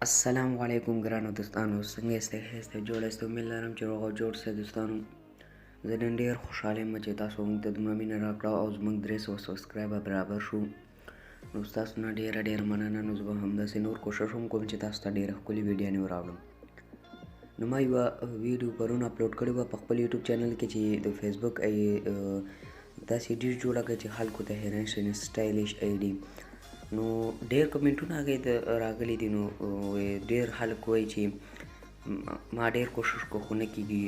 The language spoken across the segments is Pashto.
السلام علیکم ګرانو دوستانو، څنګه یاستئ؟ ښه یاستئ؟ جوړ یاستئ؟ امید لرم چې روغ او جوړ سئ دوستانو. زه نن ډېر خوشحاله یم چې تاسو موږ ته دومره مینه راکړه او زموږ 300 سبسکرایبه برابر شو. نو ستاسو نه ډېره مننه. نو زه به همداسې نور کوشش هم کوم چې تاسو ته ډېره ښکلې ویډیوانې وراوړم. نو ما یوه ویډیو پرون اپلوډ کړې وه په خپل یوټیوب چینل کې چې د فیسبوک داسې ډیش جوړه کړه چې خلکو ته حیران شي سټایلیش ايډي. نو ډېر کمنټونه هغې ته راغلي دي. نو ډېر خلک وایي چې ما ډېر کوشش کو خو نه کېږي،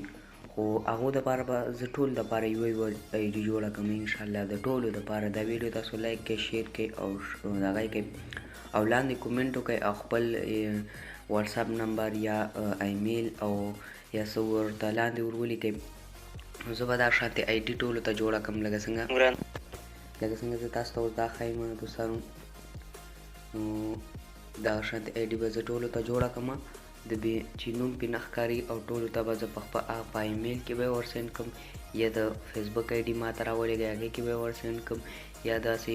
خو هغو دپاره به زه ټول دپاره یوه ايډي جوړه کړم انشاءالله. د ټولو دپاره دا ویډیو تاسو لایک کړئ، شیر کړئ او دغه یې کړئ او لاندې کومنټ وکړئ او خپل واتساپ نمبر یا ايمل او یا څه ورته لاندې ور ولیکئ. نو زه به دا شانتې ايډي ټولو ته جوړه کړم لکه څنګه زه تاسو ته اوس دا ښایم دوستانو. نو دغه شانتې ايډي به زه ټولو ته جوړه کړم چې نوم پرې نه ښکاري او ټولو ته به زه په ایمیل کې به یې ورسینډ کړم یا د فیسبوک ايډي ما ته راولېږئ هغې کې به یې ورسینډ کړم یا داسې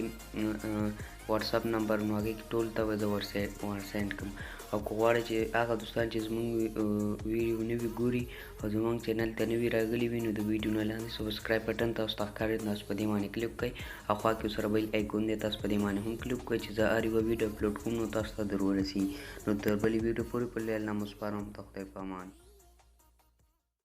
واتساپ نمبر نو هغې کې ټولو ته به زه ورسینډ کړم. او که غواړئ چې هغه دوستان چې زموږ ویډیو نوي ګوري او زموږ چینل ته نوي راغلي وي نو د ویډیو نه لاندې سبسکرایب بټن تاسو ته ښکاري، تاسو په دې باندې کلیک کړئ او خوا کې ورسره بل ایکون دی تاسو په دې باندې هم کلیک کړئ چې زه هر یوه ویډیو اپلوډ کوم نو تاسو ته در ورسي. نو تر بلې ویډیو پورې په الله مو سپارم. ته خدای په امان.